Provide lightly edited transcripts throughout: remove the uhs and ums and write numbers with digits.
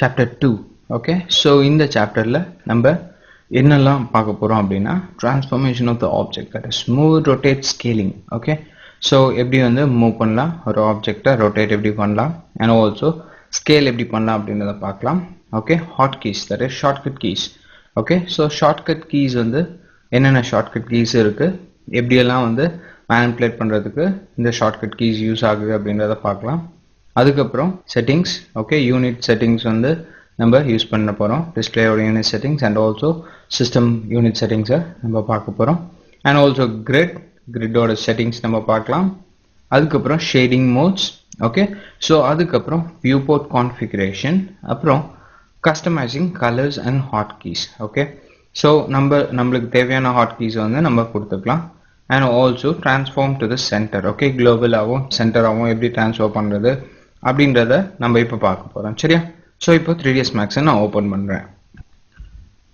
chapter 2. Okay, so in the chapter la நம்ம என்னெல்லாம் பார்க்க போறோம் அப்படின்னா transformation of the object, that is move, rotate, scaling. Okay, so எப்படி வந்து மூவ் பண்ணலாம், ஒரு ஆப்ஜெக்ட்டை ரொட்டேட் எப்படி பண்ணலாம், and also scale எப்படி பண்ணலாம் அப்படின்றத பார்க்கலாம். Okay, hotkeys, that is shortcut keys. Okay, so shortcut keys வந்து என்னென்ன shortcut keys இருக்கு, எப்படியெல்லாம் வந்து manipulate பண்றதுக்கு இந்த shortcut keys யூஸ் ஆகுது அப்படின்றத பார்க்கலாம். அதுக்கப்புறம் செட்டிங்ஸ். ஓகே, யூனிட் செட்டிங்ஸ் வந்து நம்ம யூஸ் பண்ண போகிறோம். டிஸ்பிளேயோட unit settings and also system unit செட்டிங்ஸை நம்ம பார்க்க போகிறோம். அண்ட் ஆல்சோ கிரிட்டோட செட்டிங்ஸ் நம்ம பார்க்கலாம். அதுக்கப்புறம் ஷேடிங் மோட்ஸ். ஓகே, ஸோ அதுக்கப்புறம் வியூ போர்ட் கான்ஃபிகரேஷன், அப்புறம் customising colours and hot keys. Okay, so நம்மளுக்கு தேவையான ஹாட் கீஸை வந்து நம்ம கொடுத்துக்கலாம். And also transform to the centre. Okay, குளோபலாகவும் சென்டராகவும் எப்படி டிரான்ஸ்ஃபர் பண்ணுறது அப்படின்றத நம்ம இப்போ பார்க்க போகிறோம். சரியா? ஸோ இப்போ 3ds Maxை நான் ஓப்பன் பண்ணுறேன்.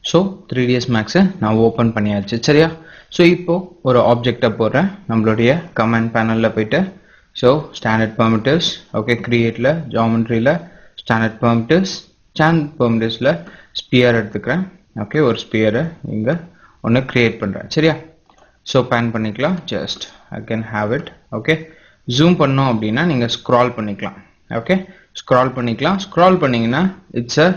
ஸோ 3ds Maxை நான் ஓப்பன் பண்ணியாச்சு. சரியா? ஸோ இப்போ ஒரு ஆப்ஜெக்டை போடுறேன். நம்மளுடைய கமாண்ட் பேனலில் போயிட்டு ஸோ ஸ்டாண்டர்ட் பெர்மிட்டிவ்ஸ். ஓகே, கிரியேட்டில் ஜாமெட்ரியில் ஸ்டாண்டர்ட் பெர்மிட்டிவ்ஸில் ஸ்பியர் எடுத்துக்கிறேன். ஓகே, ஒரு ஸ்பியரை இங்கே ஒன்று கிரியேட் பண்ணுறேன். சரியா? ஸோ பேன் பண்ணிக்கலாம். Just I can have it. Okay, zoom பண்ணோம் அப்படின்னா நீங்கள் ஸ்க்ரால் பண்ணிக்கலாம். ஓகே, ஸ்க்ரால் பண்ணிக்கலாம். ஸ்க்ரால் பண்ணிங்கன்னா it's a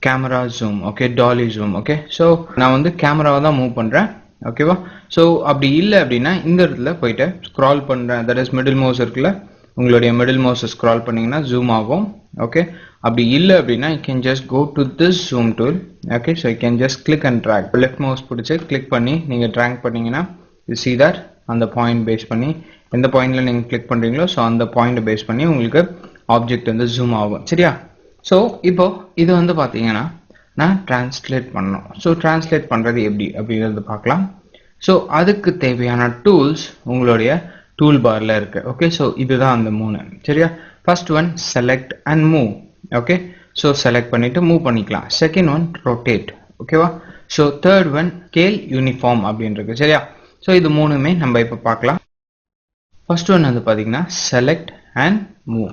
camera zoom. Okay, dolly zoom. Okay, so நான் வந்து கேமராவை தான் மூவ் பண்ணுறேன். ஓகேவா? ஸோ அப்படி இல்லை அப்படின்னா இந்த இடத்துல போயிட்டு ஸ்க்ரால் பண்ணுறேன். தட் இஸ் மிடில் மவுஸ் இருக்குல்ல, உங்களுடைய மிடில் மவுஸை ஸ்க்ரால் பண்ணிங்கன்னா ஜூம் ஆகும். ஓகே, அப்படி இல்லை அப்படின்னா you can just go to this zoom tool. Okay, so you can just click and drag. Left mouse பிடிச்சி கிளிக் பண்ணி நீங்கள் ட்ராக் பண்ணிங்கன்னா யூ see that அந்த பாயிண்ட் பேஸ் பண்ணி எந்த பாயிண்டில் நீங்கள் கிளிக் பண்ணுறீங்களோ ஸோ அந்த பாயிண்ட்டை பேஸ் பண்ணி உங்களுக்கு ஆப்ஜெக்ட் வந்து ஜூம் ஆகும். சரியா? ஸோ இப்போ இது வந்து பார்த்தீங்கன்னா நான் டிரான்ஸ்லேட் பண்ணணும். ஸோ டிரான்ஸ்லேட் பண்ணுறது எப்படி அப்படிங்கிறது பார்க்கலாம். ஸோ அதுக்கு தேவையான டூல்ஸ் உங்களுடைய டூல் பாரில் இருக்குது. ஓகே, ஸோ இதுதான் அந்த 3. சரியா? First one select and move. Okay, so select பண்ணிவிட்டு மூவ் பண்ணிக்கலாம். Second one rotate. ஓகேவா? So third one scale uniform அப்படின்றது. சரியா? ஸோ இது 3மே நம்ம இப்போ பார்க்கலாம். ஃபர்ஸ்ட் ஒன் வந்து பார்த்தீங்கன்னா செலக்ட் அண்ட் மூவ்.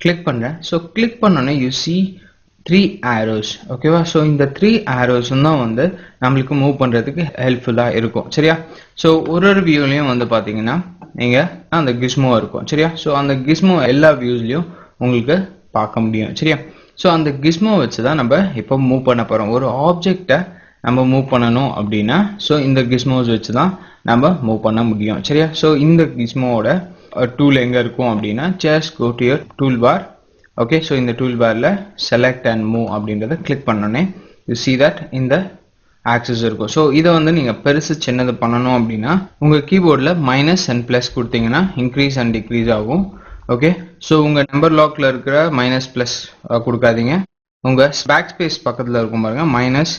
கிளிக் பண்ணுறேன். ஸோ கிளிக் பண்ணோன்னே யூ சி 3 arrows. ஓகேவா? ஸோ இந்த 3 arrows தான் வந்து நம்மளுக்கு மூவ் பண்ணுறதுக்கு ஹெல்ப்ஃபுல்லாக இருக்கும். சரியா? ஸோ ஒரு வியூலையும் வந்து பார்த்தீங்கன்னா நீங்கள் அந்த கிஸ்மோ இருக்கும். சரியா? ஸோ அந்த கிஸ்மோ எல்லா வியூஸ்லையும் உங்களுக்கு பார்க்க முடியும். சரியா? ஸோ அந்த கிஸ்மோ வச்சு தான் நம்ம இப்போ மூவ் பண்ண போகிறோம். ஒரு ஆப்ஜெக்டை நம்ம மூவ் பண்ணணும் அப்படின்னா ஸோ இந்த கிஸ்மோஸ் வச்சு தான் நம்ம மூவ் பண்ண முடியும். சரியா? ஸோ இந்த கிஸ்மோவோட டூல் எங்கே இருக்கும் அப்படின்னா just go to your tool bar. Okay, so இந்த டூல் பாரில் செலக்ட் அண்ட் மூவ் அப்படின்றத கிளிக் பண்ணோன்னே யூ see that இந்த ஆக்சஸ் இருக்கும். ஸோ இதை வந்து நீங்கள் பெருசு சின்னது பண்ணணும் அப்படின்னா உங்கள் கீபோர்டில் மைனஸ் அண்ட் ப்ளஸ் கொடுத்தீங்கன்னா இன்க்ரீஸ் அண்ட் டிக்ரீஸ் ஆகும். ஓகே, ஸோ உங்கள் நம்பர் லாக்கில் இருக்கிற மைனஸ் ப்ளஸ் கொடுக்காதீங்க. உங்கள் பேக் ஸ்பேஸ் பக்கத்தில் இருக்கும் பாருங்க, minus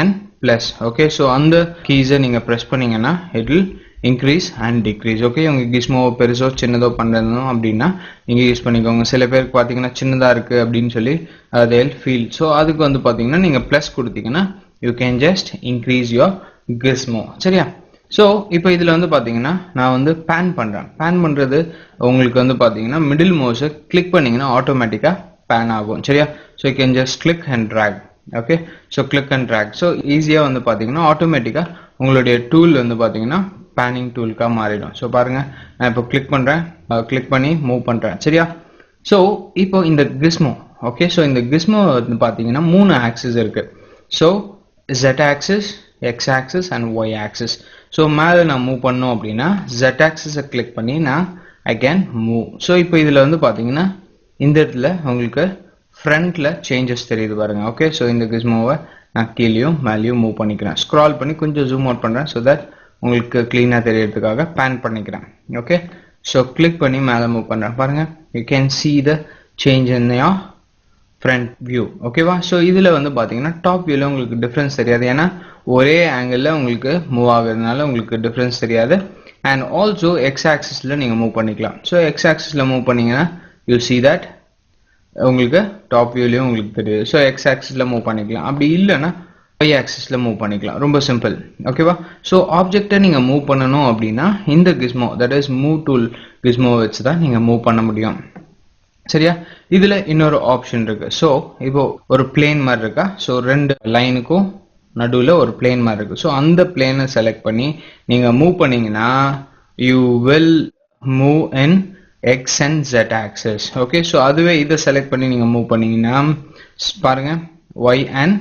and plus. Okay, so அந்த கீஸை நீங்கள் ப்ரெஸ் பண்ணிங்கன்னா it will increase and degrees. Okay, உங்கள் கிஸ்மோ பெருசோ சின்னதோ பண்ணுறதும் அப்படின்னா நீங்கள் யூஸ் பண்ணிக்கோங்க. சில பேருக்கு பார்த்தீங்கன்னா சின்னதாக இருக்குது அப்படின்னு சொல்லி they will feel. ஸோ அதுக்கு வந்து பார்த்தீங்கன்னா நீங்கள் ப்ளஸ் கொடுத்தீங்கன்னா you can just increase your gizmo. சரியா? ஸோ இப்போ இதில் வந்து பார்த்தீங்கன்னா நான் வந்து பேன் பண்ணுறேன். பேன் பண்ணுறது உங்களுக்கு வந்து பார்த்தீங்கன்னா மிடில் மவுஸை கிளிக் பண்ணிங்கன்னா ஆட்டோமேட்டிக்காக பேன் ஆகும். சரியா? So you can just click and drag. Okay, so click and drag. So ஈஸியாக வந்து பார்த்தீங்கன்னா ஆட்டோமேட்டிக்காக உங்களுடைய டூல் வந்து பார்த்தீங்கன்னா பேனிங் டூலுக்காக மாறிடும். ஸோ பாருங்கள், நான் இப்போ கிளிக் பண்ணுறேன், கிளிக் பண்ணி மூவ் பண்ணுறேன். சரியா? ஸோ இப்போ இந்த கிஸ்மோ. ஓகே, ஸோ இந்த கிஸ்மோ வந்து பார்த்தீங்கன்னா 3 ஆக்சிஸ் இருக்குது. So Z axis, X axis and Y axis. So மேலே நான் மூவ் பண்ணோம் அப்படின்னா Z ஆக்சிஸை கிளிக் பண்ணி நான் ஐ கேன் மூவ். ஸோ இப்போ இதில் வந்து பார்த்தீங்கன்னா இந்த இடத்துல உங்களுக்கு ஃப்ரண்ட்டில் சேஞ்சஸ் தெரியுது பாருங்க. ஓகே, ஸோ இந்த கிஸ்மோவை நான் கீழேயும் மேலேயும் மூவ் பண்ணிக்கிறேன். ஸ்க்ரால் பண்ணி கொஞ்சம் ஜூம் அவுட் பண்ணுறேன் ஸோ தட் உங்களுக்கு க்ளீனாக தெரியறதுக்காக பேன் பண்ணிக்கிறேன். ஓகே, ஸோ கிளிக் பண்ணி மேலே மூவ் பண்ணுறேன். பாருங்கள், you can see the change in your front view. ஓகேவா? ஸோ இதில் வந்து பார்த்தீங்கன்னா டாப் வியூவில் உங்களுக்கு டிஃப்ரென்ஸ் தெரியாது, ஏன்னா ஒரே ஆங்கிளில் உங்களுக்கு மூவ் ஆகுறதுனால உங்களுக்கு டிஃப்ரென்ஸ் தெரியாது. அண்ட் ஆல்சோ எக்ஸ் ஆக்சிஸில் நீங்கள் மூவ் பண்ணிக்கலாம். ஸோ எக்ஸ் ஆக்சிஸில் மூவ் பண்ணிங்கன்னா யூ see that உங்களுக்கு டாப் வியூலையும் உங்களுக்கு தெரியுது. ஸோ எக்ஸ் ஆக்சிஸில் மூவ் பண்ணிக்கலாம். அப்படி இல்லைன்னா Y ஆக்சிஸில் மூவ் பண்ணிக்கலாம். ரொம்ப சிம்பிள். ஓகேவா? ஸோ ஆப்ஜெக்டை நீங்கள் மூவ் பண்ணணும் அப்படின்னா இந்த கிஸ்மோ, தட் இஸ் மூவ் டூல் கிஸ்மோ வச்சு தான் நீங்கள் மூவ் பண்ண முடியும். சரியா? இதுல இன்னொரு ஆப்ஷன் இருக்கு. ஸோ இப்போ ஒரு பிளேன் மாதிரி இருக்கா, ஸோ ரெண்டு லைனுக்கும் நடுவில் ஒரு பிளேன் மாதிரி இருக்கு. ஸோ அந்த பிளேனை செலக்ட் பண்ணி நீங்க மூவ் பண்ணீங்கன்னா you will move in X and Z axis. Okay, so அதுவே இதை செலக்ட் பண்ணி நீங்க மூவ் பண்ணீங்கன்னா பாருங்க ஒய் அண்ட்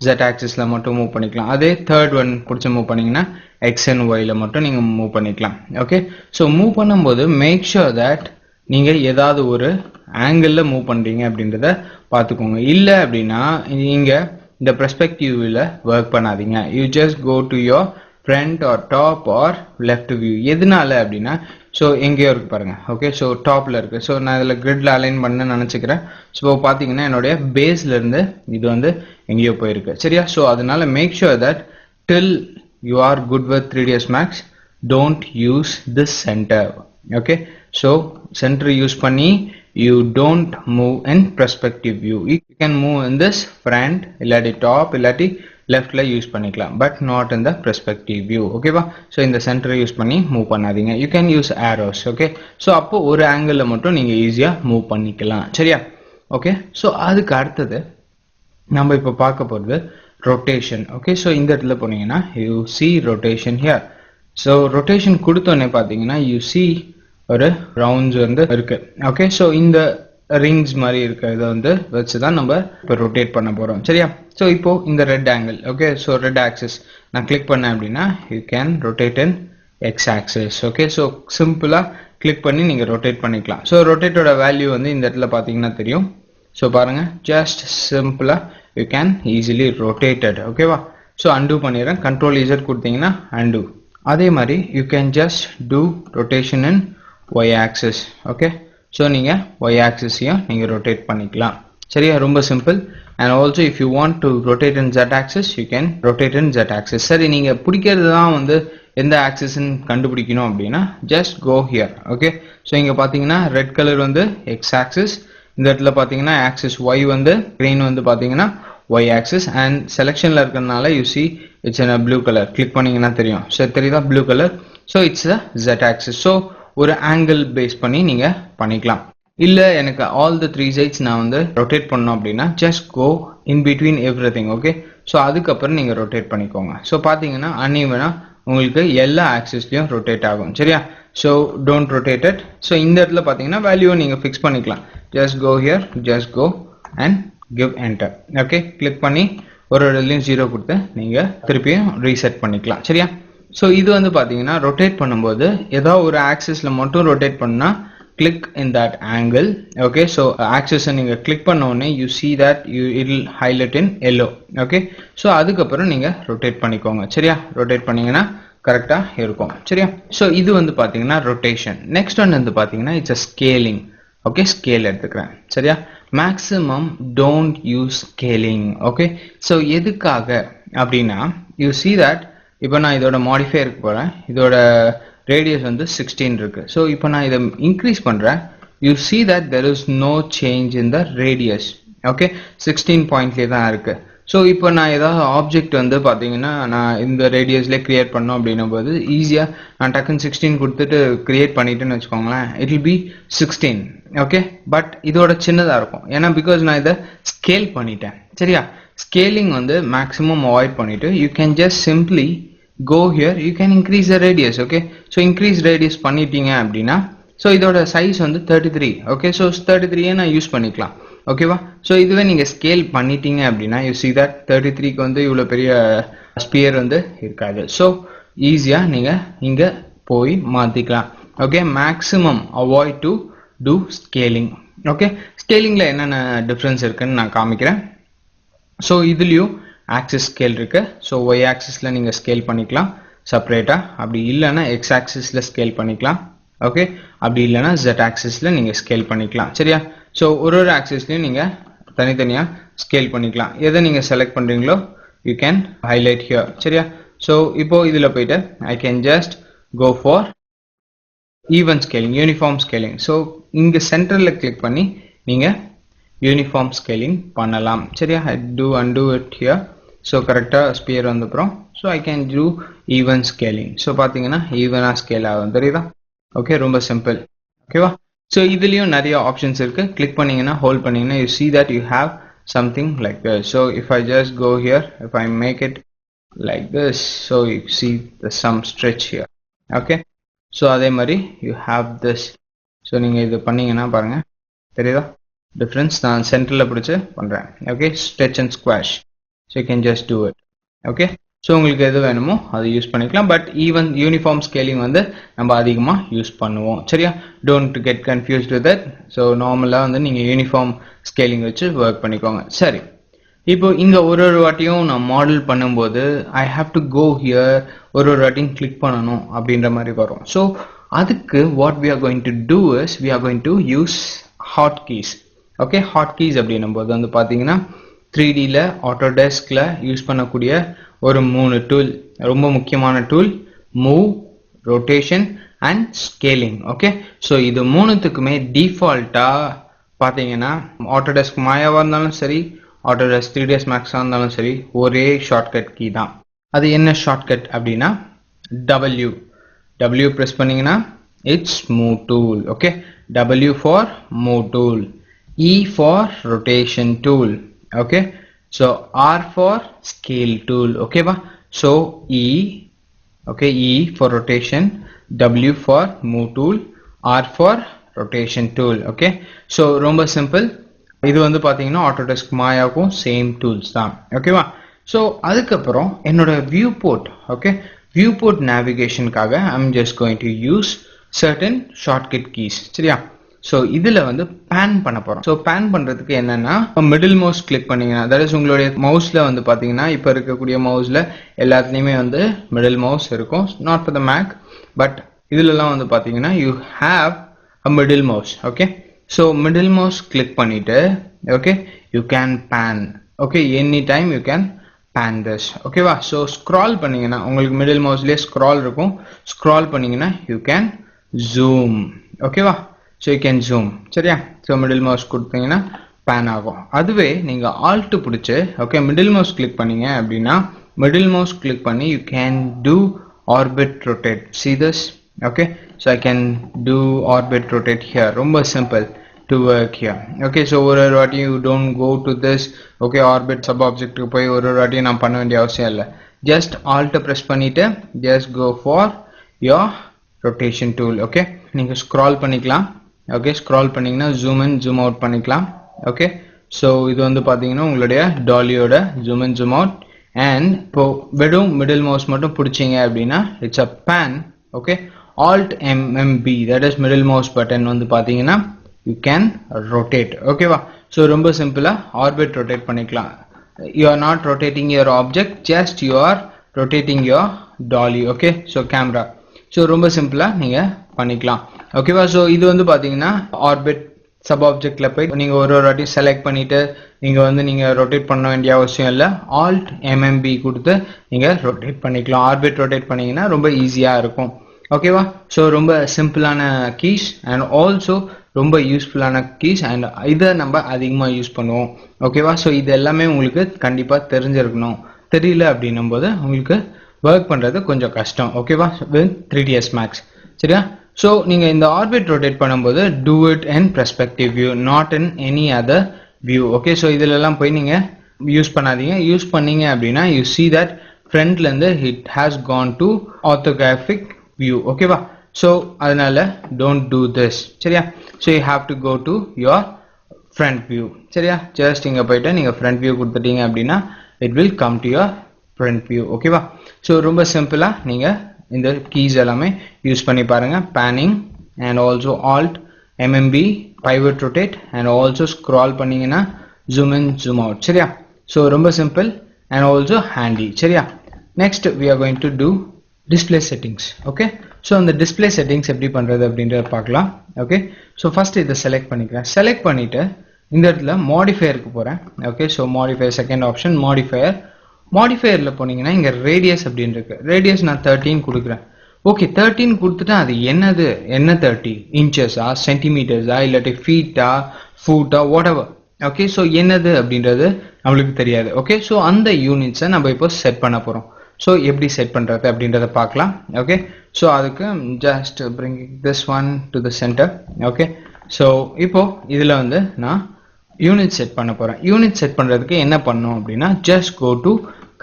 ஜெட் ஆக்சிஸ்ல மட்டும் மூவ் பண்ணிக்கலாம். அதே தேர்ட் ஒன் பிடிச்ச மூவ் பண்ணீங்கன்னா எக்ஸ் அண்ட் ஒய்ல மட்டும் நீங்க மூவ் பண்ணிக்கலாம். ஓகே, ஸோ மூவ் பண்ணும்போது மேக் ஷுர் தட் நீங்க ஏதாவது ஒரு ஆங்கிள் மூவ் பண்றீங்க அப்படின்றத பார்த்துக்கோங்க. இல்லை அப்படின்னா நீங்க இந்த பெர்ஸ்பெக்டிவ்ல ஒர்க் பண்ணாதீங்க. You just go to your front or top or left view. எதனால அப்படின்னா ஸோ எங்கேயோ இருக்கு பாருங்க. ஓகே, ஸோ டாப்ல இருக்கு. ஸோ நான் இதில் கிரிட்ல அலைன் பண்ண நினைச்சுக்கிறேன். ஸோ பார்த்தீங்கன்னா என்னுடைய பேஸ்ல இருந்து இது வந்து எங்கேயோ போயிருக்கு. சரியா? ஸோ அதனால make sure that till you are good with 3ds Max don't use this center. Okay, so center use பண்ணி you don't move in perspective view. You can move in this front இல்லாட்டி top இல்லாட்டி leftல use பண்ணிக்கலாம், but not in the perspective view. ஓகேவா? So இந்த சென்டரை use பண்ணி move பண்ணாதீங்க. You can use arrows. Okay, so அப்போ ஒரு ஆங்கிள் மட்டும் நீங்க ஈஸியா மூவ் பண்ணிக்கலாம். சரியா? ஓகே, ஸோ அதுக்கு அடுத்தது நம்ம இப்போ பார்க்க போகிறது ரொட்டேஷன். ஓகே, ஸோ இந்த இடத்துல போனீங்கன்னா you see rotation here. So rotation கொடுத்தோன்னே பார்த்தீங்கன்னா யூ சி ஒரு ரவுண்ட்ஸ் வந்து இருக்கு. ஓகே, ஸோ இந்த ரிங்ஸ் மாதிரி இருக்கிறத வந்து வச்சு தான் நம்ம இப்போ ரொட்டேட் பண்ண போகிறோம். சரியா? ஸோ இப்போ இந்த red angle. Okay, so red axis நான் கிளிக் பண்ணேன் அப்படின்னா you can rotate in X axis. Okay, so சிம்பிளாக கிளிக் பண்ணி நீங்கள் ரொட்டேட் பண்ணிக்கலாம். ஸோ ரொட்டேட்டோட வேல்யூ வந்து இந்த இடத்துல பார்த்தீங்கன்னா தெரியும். ஸோ பாருங்க, ஜஸ்ட் சிம்பிளா யூ கேன் ஈஸிலி ரொட்டேட்டட். ஓகேவா? ஸோ அன்டூ பண்ணிடுறேன். கண்ட்ரோல் இசட் கொடுத்தீங்கன்னா அன்டூ. அதே மாதிரி you can just do rotation in Y axis. Okay, so நீங்கள் ஒய் ஆக்சிஸையும் நீங்கள் ரொட்டேட் பண்ணிக்கலாம். சரியா? ரொம்ப simple. And also if you want to rotate in Z axis you can rotate in Z axis. சரி, நீங்கள் பிடிக்கிறது தான் வந்து எந்த ஆக்சிஸ்ன்னு கண்டுபிடிக்கணும் அப்படின்னா just go here. Okay, so இங்கே பார்த்தீங்கன்னா ரெட் கலர் வந்து எக்ஸ் ஆக்சிஸ், இந்த இடத்துல பார்த்தீங்கன்னா ஆக்சிஸ் ஒய் வந்து கிரீன் வந்து பார்த்தீங்கன்னா ஒய் ஆக்சிஸ், அண்ட் செலெக்ஷனில் இருக்கிறதுனால you see it's in blue colour. Click பண்ணிங்கன்னா தெரியும். ஸோ தெரியுதா blue colour? So it's a Z axis. So ஒரு ஆங்கிள் பேஸ் பண்ணி நீங்கள் பண்ணிக்கலாம். இல்லை எனக்கு ஆல் த 3 சைட்ஸ் நான் வந்து ரொட்டேட் பண்ணோம் அப்படின்னா just go in between every thing. Okay, so அதுக்கப்புறம் நீங்கள் ரொட்டேட் பண்ணிக்கோங்க. ஸோ பார்த்தீங்கன்னா அன்இவனா உங்களுக்கு எல்லா ஆக்சிஸ்லையும் ரொட்டேட் ஆகும். சரியா? So don't rotate it. So இந்த இடத்துல பார்த்தீங்கன்னா வேல்யூவை நீங்கள் ஃபிக்ஸ் பண்ணிக்கலாம். Just go here, just go and give enter. Okay, click பண்ணி ஒரு இடத்துலையும் 0 கொடுத்து நீங்கள் திருப்பியும் ரீசெட் பண்ணிக்கலாம். சரியா? ஸோ இது வந்து பார்த்தீங்கன்னா ரொட்டேட் பண்ணும்போது ஏதாவது ஒரு ஆக்சிஸில் மட்டும் ரொட்டேட் பண்ணால் click in that angle. Okay, so axis நீங்க click பண்ண உடனே you see that it will highlight in yellow. Okay, so அதுக்கப்புறம் நீங்க rotate பண்ணிக்கோங்க. சரியா? rotate பண்ணீங்கன்னா கரெக்டா இருக்கும். சரியா? so இது வந்து பாத்தீங்கன்னா rotation. next one வந்து பாத்தீங்கன்னா it's a scaling. Okay, scale எடுத்துக்கிறேன். சரியா? maximum don't use scaling. Okay, so எதுக்காக அப்படின்னா you see that இப்போ நான் இதோட மாடிஃபையருக்கு போறேன். இதோட ரேடியஸ் வந்து 16 இருக்கு. ஸோ இப்போ நான் இதை இன்க்ரீஸ் பண்றேன். You see that there is no change in the radius. Okay, 16 பாயிண்ட்லேயே தான் இருக்கு. ஸோ இப்போ நான் ஏதாவது ஆப்ஜெக்ட் வந்து பார்த்தீங்கன்னா நான் இந்த ரேடியஸ்லேயே கிரியேட் பண்ணோம் அப்படின்னும் போது ஈஸியாக நான் டக்குன்னு 16 கொடுத்துட்டு கிரியேட் பண்ணிட்டேன்னு வச்சுக்கோங்களேன். It will B 16. Okay, but இதோட சின்னதாக இருக்கும். ஏன்னா பிகாஸ் நான் இதை ஸ்கேல் பண்ணிட்டேன். சரியா? ஸ்கேலிங் வந்து மேக்ஸிமம் அவாய்ட் பண்ணிட்டு you can just simply go here, you can increase the radius. Okay, so increase radius பண்ணிட்டீங்க அப்படின்னா ஸோ இதோட சைஸ் வந்து 33. ஓகே, ஸோ 33 நான் யூஸ் பண்ணிக்கலாம். ஓகேவா? ஸோ இதுவே நீங்கள் ஸ்கேல் பண்ணிட்டீங்க அப்படின்னா யூ சி தட் 33க்கு வந்து இவ்வளோ பெரிய ஸ்பியர் வந்து இருக்காது. ஸோ ஈஸியாக நீங்கள் இங்கே போய் மாற்றிக்கலாம். Okay, maximum avoid to do scaling. Okay, ஸ்கேலிங்கில் என்னென்ன டிஃப்ரென்ஸ் இருக்குன்னு நான் காமிக்கிறேன். ஸோ இதுலேயும் ஆக்சிஸ் ஸ்கேல் இருக்கு. ஸோ ஒய் ஆக்சிஸில் நீங்கள் ஸ்கேல் பண்ணிக்கலாம் செப்பரேட்டாக. அப்படி இல்லைன்னா எக்ஸ் ஆக்சிஸில் ஸ்கேல் பண்ணிக்கலாம். ஓகே, அப்படி இல்லைன்னா ஜெட் ஆக்சிஸில் நீங்கள் ஸ்கேல் பண்ணிக்கலாம். சரியா? ஸோ ஒரு ஆக்சிஸ்லையும் நீங்கள் தனித்தனியாக ஸ்கேல் பண்ணிக்கலாம். எதை நீங்கள் செலக்ட் பண்ணுறீங்களோ யூ கேன் ஹைலைட் ஹியர். சரியா? ஸோ இப்போ இதில் போயிட்டு I can just go for even scaling, uniform scaling. So இங்கே சென்டரில் கிளிக் பண்ணி நீங்கள் யூனிஃபார்ம் ஸ்கேலிங் பண்ணலாம். சரியா? I do undo it here. So கரெக்டாக ஸ்பியர் வந்தப்புறம் so I can do even scaling. So பார்த்தீங்கன்னா ஈவனாக ஸ்கேல் ஆகும். தெரியுதா? ஓகே, ரொம்ப சிம்பிள். ஓகேவா? ஸோ இதுலேயும் நிறைய ஆப்ஷன்ஸ் இருக்கு. கிளிக் பண்ணீங்கன்னா ஹோல்ட் பண்ணீங்கன்னா you see that you have something like this. So if I just go here, if I make it like this, so you see the some stretch here. Okay, so அதே மாதிரி you have this. So நீங்கள் இது பண்ணீங்கன்னா பாருங்க தெரியுதா difference. நான் சென்டரில் பிடிச்சி பண்ணுறேன். Okay, stretch and squash. So you can just do it. Okay, so உங்களுக்கு எது வேணுமோ அதை யூஸ் பண்ணிக்கலாம். பட் ஈவன் யூனிஃபார்ம் ஸ்கேலிங் வந்து நம்ம அதிகமாக யூஸ் பண்ணுவோம். சரியா, don't get confused with that. So நார்மலாக வந்து நீங்கள் யூனிஃபார்ம் ஸ்கேலிங் வச்சு ஒர்க் பண்ணிக்கோங்க. சரி, இப்போ இங்கே ஒரு வாட்டியும் நான் மாடல் பண்ணும்போது I have to go here, ஒரு வாட்டியும் கிளிக் பண்ணணும் அப்படின்ற மாதிரி வரும். ஸோ அதுக்கு what we are going to do is we are going to use hot keys. Okay, hot keys அப்படின்னும் போது வந்து பார்த்தீங்கன்னா 3Dல ஆட்டோடெஸ்கில் யூஸ் பண்ணக்கூடிய ஒரு 3 டூல், ரொம்ப முக்கியமான tool, move, rotation and scaling. Okay, so இது மூணுத்துக்குமே டிஃபால்ட்டாக பார்த்தீங்கன்னா ஆட்டோடெஸ்க் மாயாவாக இருந்தாலும் சரி, ஆட்டோடெஸ்க் 3ds மேக்ஸாக இருந்தாலும் சரி, ஒரே ஷார்ட்கட் கீ தான். அது என்ன ஷார்ட்கட் அப்படின்னா W ப்ரெஸ் பண்ணிங்கன்னா it's move tool. Okay, W for move tool, E for rotation tool. Okay, so R for scale tool. Okay va, so E, okay, E for rotation, W for move tool, R for rotation tool. Okay, so ரொம்ப simple. இது வந்து பாத்தீங்கன்னா Autodesk மாயாவுக்கும் same tools தான். ஓகேவா, so அதுக்கப்புறம் என்னோட view port, okay, view port நேவிகேஷனுக்காக I'm just going to use certain shortcut keys. சரியா, ஸோ இதில் வந்து பேன் பண்ண போகிறோம். ஸோ பேன் பண்ணுறதுக்கு என்னென்னா மிடில் மவுஸ் கிளிக் பண்ணிங்கன்னா, தட் இஸ் உங்களுடைய மவுஸில் வந்து பார்த்தீங்கன்னா இப்போ இருக்கக்கூடிய மவுஸில் எல்லாத்துலேயுமே வந்து மிடில் மவுஸ் இருக்கும். Not for the Mac, but இதிலலாம் வந்து பார்த்தீங்கன்னா you have a middle mouse. Okay, so middle mouse click பண்ணிவிட்டு okay you can pan. Okay, any time you can pan this. ஓகேவா, ஸோ ஸ்க்ரால் பண்ணிங்கன்னா உங்களுக்கு மிடில் மவுஸ்லேயே scroll இருக்கும். ஸ்க்ரால் பண்ணிங்கன்னா யூ கேன் ஜூம். ஓகேவா, ஸோ யூ கேன் ஜூம். சரியா, so middle mouse கொடுத்தீங்கன்னா பேன் ஆகும். அதுவே நீங்கள் ஆல்ட் பிடிச்சி ஓகே மிடில் மவுஸ் கிளிக் பண்ணீங்க அப்படின்னா மிடில் மவுஸ் கிளிக் பண்ணி you can do orbit rotate. see this. Okay, so I can do orbit rotate here. ரொம்ப simple to work here. Okay, so ஒரு வாட்டி you don't go to this. Okay, orbit sub ஆப்ஜெக்ட்டுக்கு போய் ஒரு வாட்டியும் நான் பண்ண வேண்டிய அவசியம் இல்லை. ஜஸ்ட் ஆல்ட்டை ப்ரெஸ் பண்ணிவிட்டு just go for your rotation tool. Okay, நீங்கள் ஸ்க்ரால் பண்ணிக்கலாம். ஓகே, ஸ்க்ரால் பண்ணிங்கன்னா ஜூம் இன் ஜூம் அவுட் பண்ணிக்கலாம். ஓகே, ஸோ இது வந்து பார்த்தீங்கன்னா உங்களுடைய டாலியோட zoom in zoom out. And இப்போ வெறும் மிடில் மவுஸ் மட்டும் பிடிச்சிங்க அப்படின்னா it's a pan. Okay, alt MMB, that is middle mouse button வந்து பார்த்தீங்கன்னா யூ கேன் ரொட்டேட். ஓகேவா, ஸோ ரொம்ப சிம்பிளாக ஆர்பிட் ரொட்டேட் பண்ணிக்கலாம். You are not rotating your object, just you are rotating your dolly. Okay, so camera. So ரொம்ப சிம்பிளாக நீங்கள் பண்ணிக்கலாம். ஓகேவா, ஸோ இது வந்து பார்த்தீங்கன்னா ஆர்பிட் சப் ஆப்ஜெக்டில் போய் நீங்கள் ஒரு வாட்டி செலக்ட் பண்ணிவிட்டு நீங்கள் ரொட்டேட் பண்ண வேண்டிய அவசியம் இல்லை. ஆல்ட் MMB கொடுத்து நீங்கள் ரொட்டேட் பண்ணிக்கலாம். ஆர்பிட் ரொட்டேட் பண்ணிங்கன்னா ரொம்ப ஈஸியாக இருக்கும். ஓகேவா, ஸோ ரொம்ப சிம்பிளான கீஸ் அண்ட் ஆல்சோ ரொம்ப யூஸ்ஃபுல்லான கீஸ் அண்ட் இதை நம்ம அதிகமாக யூஸ் பண்ணுவோம். ஓகேவா, ஸோ இது எல்லாமே உங்களுக்கு கண்டிப்பாக தெரிஞ்சிருக்கணும். தெரியல அப்படின்னும் போது உங்களுக்கு ஒர்க் பண்ணுறது கொஞ்சம் கஷ்டம். ஓகேவா, வித் 3ds Max. சரியா, ஸோ நீங்கள் இந்த ஆர்பிட் ரொட்டேட் பண்ணும்போது do it in perspective view, not in any other view. Okay, so இதிலெல்லாம் போய் நீங்கள் யூஸ் பண்ணாதீங்க. யூஸ் பண்ணீங்க அப்படின்னா யூ see that ஃப்ரண்ட்லேருந்து it has gone to orthographic view. ஓகேவா, ஸோ அதனால டோன்ட் டூ திஸ். சரியா, so you have to go to your front view. சரியா, ஜஸ்ட் இங்கே போயிட்டு நீங்கள் ஃப்ரண்ட் வியூ கொடுத்துட்டீங்க அப்படின்னா it will come to your front view. ஓகேவா, ஸோ ரொம்ப சிம்பிளாக நீங்கள் இந்த கீஸ் எல்லாமே யூஸ் பண்ணி பாருங்க. Panning and also alt MMB, pivot rotate and also scroll பண்ணீங்கன்னா ஜூம் இன் ஜூம் அவுட். சரியா, ஸோ ரொம்ப சிம்பிள் அண்ட் ஆல்சோ ஹேண்டி. சரியா, next we are going to do display settings. Okay, so அந்த display settings எப்படி பண்ணுறது அப்படின்றத பார்க்கலாம். Okay, so first இதை செலக்ட் பண்ணிக்கிறேன். செலக்ட் பண்ணிவிட்டு இந்த இடத்துல மாடிஃபையருக்கு போகிறேன். Okay, so modifier second option modifier. மாடிஃபையரில் போனீங்கன்னா இங்கே ரேடியஸ் அப்படின்னு இருக்கு. ரேடியஸ் நான் 13 கொடுக்குறேன். ஓகே, 13 கொடுத்துட்டா அது என்னது, என்ன 30 இன்ச்சஸா, சென்டிமீட்டர்ஸா, இல்லாட்டி ஃபீட்டா, FUTA, what ever. Okay, so என்னது அப்படின்றது நம்மளுக்கு தெரியாது. ஓகே, ஸோ அந்த யூனிட்ஸை நம்ம இப்போ செட் பண்ண போகிறோம். ஸோ எப்படி செட் பண்ணுறது அப்படின்றத பார்க்கலாம். ஓகே, ஸோ அதுக்கு just bring this one to the centre. Okay, so இப்போ இதில் வந்து நான் யூனிட் செட் பண்ண போகிறேன். யூனிட் செட் பண்ணுறதுக்கு என்ன பண்ணணும் அப்படின்னா just go to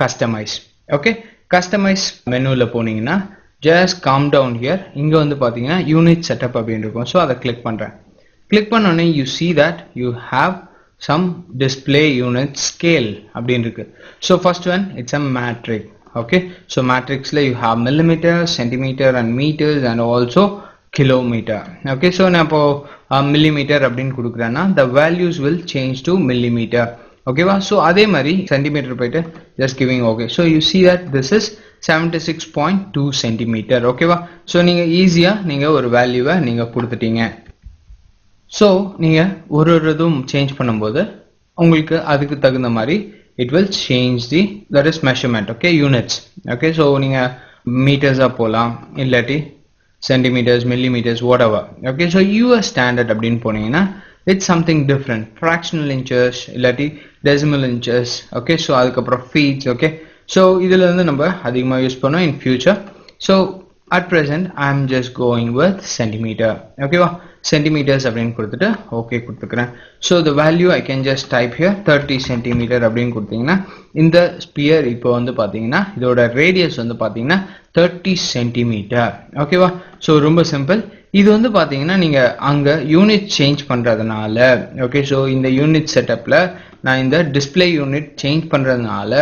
customize. Okay, customize மெனுவில் போனீங்கன்னா ஜஸ்ட் கம் டவுன் ஹியர். இங்கே வந்து பார்த்தீங்கன்னா யூனிட் செட்டப் அப்படின்னு இருக்கும். ஸோ அதை கிளிக் பண்ணுறேன். கிளிக் பண்ணோடனே you see that you have some display unit scale அப்படின்னு இருக்கு. So first one it's a metric. Okay, so மேட்ரிக்ஸில் you have millimeter, centimeter and meters and also kilometer. Okay, so நான் இப்போ millimeter அப்படின்னு கொடுக்குறேன்னா the values will change to millimeter. ஓகேவா? So அதே மாதிரி சென்டிமீட்டர் போயிட்டு just giving okay. So you see that this is 76.2 centimetre. ஓகேவா? ஸோ நீங்கள் ஈஸியாக நீங்கள் ஒரு வேல்யூவை நீங்கள் கொடுத்துட்டீங்க. ஸோ நீங்கள் ஒரு இதுவும் சேஞ்ச் பண்ணும்போது உங்களுக்கு அதுக்கு தகுந்த மாதிரி it will change the that is measurement. okay, units. okay, so நீங்க மீட்டர்ஸா போலாம், இல்லாட்டி centimeters, millimeters, whatever. okay, so US standard அப்படின்னு போனீங்கன்னா it's something different, fractional inches இல்லாட்டி decimal inches. okay, so அதுக்கப்புறம் feet. okay, so இதுல இருந்து நம்ம அதிகமாக யூஸ் பண்ணோம் in future. so at present I am just going with centimeter. ஓகேவா? centimeters அப்படின்னு கொடுத்துட்டு ஓகே கொடுத்துக்கிறேன். So the value I can just type here 30 centimeter அப்படின்னு கொடுத்தீங்கன்னா இந்த ஸ்பியர் இப்போ வந்து பார்த்தீங்கன்னா இதோட ரேடியஸ் வந்து பார்த்தீங்கன்னா 30 சென்டிமீட்டர். ஓகேவா? ஸோ ரொம்ப சிம்பிள். இது வந்து பார்த்தீங்கன்னா நீங்கள் அங்கே யூனிட் சேஞ்ச் பண்ணுறதுனால ஓகே, ஸோ இந்த யூனிட் செட்டப்பில் நான் இந்த டிஸ்பிளே யூனிட் சேஞ்ச் பண்ணுறதுனால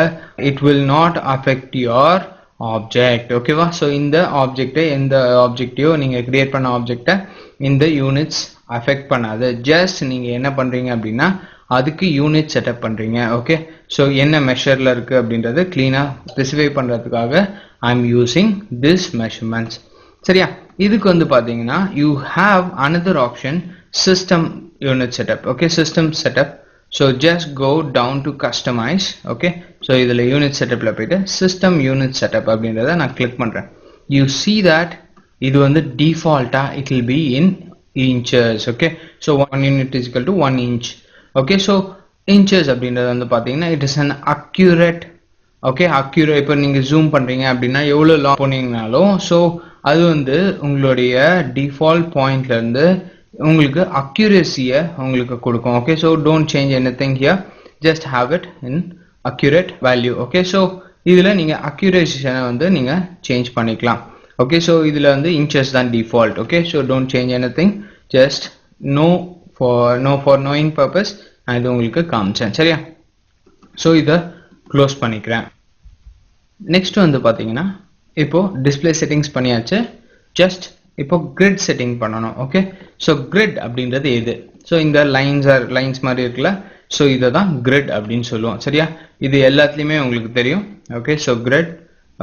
it will not affect your object. ஓகேவா? ஸோ இந்த ஆப்ஜெக்டை எந்த ஆப்ஜெக்டையோ நீங்கள் கிரியேட் பண்ண ஆப்ஜெக்டை இந்த யூனிட்ஸ் அஃபெக்ட் பண்ணாது. ஜஸ்ட் நீங்கள் என்ன பண்ணுறீங்க அப்படின்னா அதுக்கு யூனிட் செட்டப் பண்ணுறீங்க. ஓகே, ஸோ என்ன மெஷரில் இருக்குது அப்படின்றது க்ளீனாக ஸ்பெசிஃபை பண்ணுறதுக்காக I am using this measurements. சரியா? இதுக்கு வந்து பார்த்தீங்கன்னா you have another option system unit setup. Okay, system setup. So just go down to customize. okay, so இதில் unit setupல போயிட்டு system unit setup அப்படின்றத நான் கிளிக் பண்ணுறேன். you see that இது வந்து default it will be in inches. okay, so 1 unit is equal to 1 inch. okay, so inches அப்படின்றது வந்து பார்த்தீங்கன்னா it is an accurate. okay, accurate. இப்போ நீங்கள் zoom பண்ணுறீங்க அப்படின்னா எவ்வளோ லாங் போனீங்கனாலும் ஸோ அது வந்து உங்களுடைய டிஃபால்ட் பாயிண்ட்லேருந்து உங்களுக்கு அக்யூரேசியை உங்களுக்கு கொடுக்கும். Okay, so don't change anything here, just have it in accurate value. Okay, so இதில் நீங்கள் அக்யூரேஷனை வந்து நீங்கள் சேஞ்ச் பண்ணிக்கலாம். ஓகே, ஸோ இதில் வந்து இன்ச்சஸ் தான் default. Okay, so don't change anything, just know for knowing purpose நான் இது உங்களுக்கு காமிச்சேன். சரியா? ஸோ இதை க்ளோஸ் பண்ணிக்கிறேன். நெக்ஸ்ட் வந்து பார்த்தீங்கன்னா இப்போ டிஸ்பிளே செட்டிங்ஸ் பண்ணியாச்சு. ஜஸ்ட் இப்போ கிரிட் செட்டிங் பண்ணணும். ஓகே, ஸோ கிரிட் அப்படின்றது எது? ஸோ இந்த லைன்ஸ் மாதிரி இருக்குல்ல, ஸோ இதை தான் கிரிட் அப்படின்னு சொல்லுவோம். சரியா? இது எல்லாத்துலேயுமே உங்களுக்கு தெரியும். ஓகே, ஸோ கிரிட்.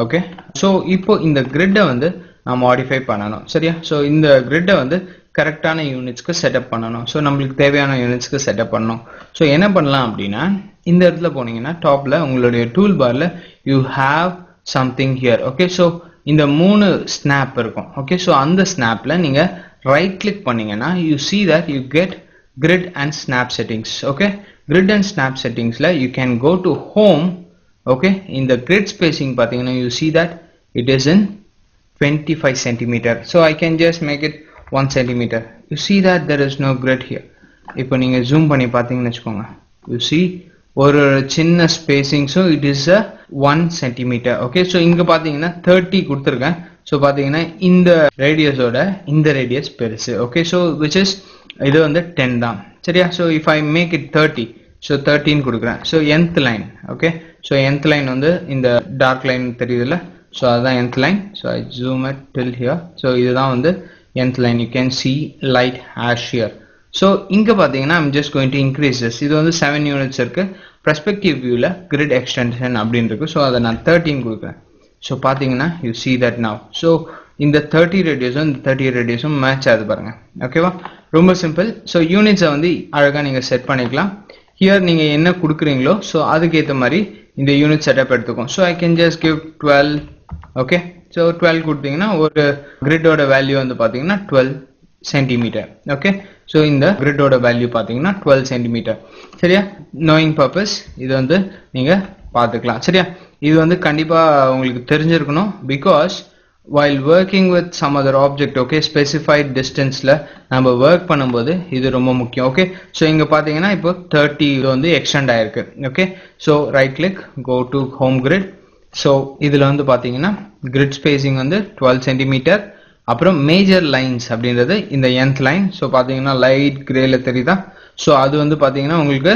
ஓகே, ஸோ இப்போ இந்த கிரிட்டை வந்து நான் மாடிஃபை பண்ணணும். சரியா? ஸோ இந்த கிரிட்டை வந்து கரெக்டான யூனிட்ஸ்க்கு செட்டப் பண்ணணும். ஸோ நம்மளுக்கு தேவையான யூனிட்ஸ்க்கு செட்டப் பண்ணணும். ஸோ என்ன பண்ணலாம் அப்படின்னா இந்த இடத்துல போனீங்கன்னா டாப்பில் உங்களுடைய டூல் பாரில் you have something here. Okay, so இந்த 3 ஸ்னாப் இருக்கும். ஓகே, ஸோ அந்த ஸ்னாப்ல நீங்க ரைட் கிளிக் பண்ணீங்கன்னா you see that you get grid and snap settings. okay, grid and snap settingsல you can go to home. okay, இந்த grid spacing பார்த்தீங்கன்னா you see that it is in 25 centimeter. so I can just make it 1 centimeter. you see that there is no grid here. இப்போ நீங்க zoom பண்ணி பார்த்தீங்கன்னு வச்சுக்கோங்க, you see ஒரு சின்ன spacing. So it is a 1 centimetre. Okay, so இங்கே பார்த்தீங்கன்னா 30 கொடுத்துருக்கேன். ஸோ பார்த்தீங்கன்னா இந்த ரேடியஸோட இந்த ரேடியஸ் பெருசு. ஓகே, ஸோ விச் இஸ் இது வந்து 10 தான். சரியா? So if I make it 30, so 13 கொடுக்குறேன். So nth line. Okay, so nth line வந்து இந்த டார்க் லைன் தெரியுதுல்ல, ஸோ அதுதான் nth line. So I zoom it till here. So இதுதான் வந்து nth line. You can see light hash here. So இங்கே பார்த்தீங்கன்னா I'm just going to increase this. இது வந்து 7 யூனிட்ஸ் இருக்கு. perspective வியூவில் கிரிட் எக்ஸ்டென்ஷன் அப்படின்னு இருக்கு. ஸோ அதை நான் 13 கொடுக்குறேன். ஸோ பார்த்தீங்கன்னா you see that now. So இந்த 30 ரேடியஸும் இந்த 30 ரேடியஸும் மேட்ச் ஆகுது பாருங்க. ஓகேவா? ரொம்ப சிம்பிள். ஸோ யூனிட்ஸை வந்து அழகாக நீங்கள் செட் பண்ணிக்கலாம். ஹியர் நீங்கள் என்ன கொடுக்குறீங்களோ ஸோ அதுக்கேற்ற மாதிரி இந்த யூனிட் செட்டப் எடுத்துக்கும். So I can just give 12. Okay, so 12 கொடுத்தீங்கன்னா ஒரு கிரிட்டோட வேல்யூ வந்து பார்த்தீங்கன்னா 12 சென்டிமீட்டர். ஓகே, ஸோ இந்த கிரிட்டோட வேல்யூ பார்த்தீங்கன்னா 12 சென்டிமீட்டர். சரியா? நோயிங் பர்பஸ் இது வந்து நீங்கள் பார்த்துக்கலாம். சரியா? இது வந்து கண்டிப்பாக உங்களுக்கு தெரிஞ்சிருக்கணும். Because while working with some other object, okay, specified distanceல நம்ம work பண்ணும்போது இது ரொம்ப முக்கியம். okay, so இங்க பாத்தீங்கன்னா இப்போ 30 வந்து extend ஆயிருக்கு. okay, so right click, go to home grid. so இதுல வந்து பாத்தீங்கன்னா grid spacing வந்து 12 cm. அப்புறம் மேஜர் லைன்ஸ் அப்படின்றது இந்த nth லைன். ஸோ பார்த்தீங்கன்னா லைட் கிரேல தெரியுதா? ஸோ அது வந்து பார்த்தீங்கன்னா உங்களுக்கு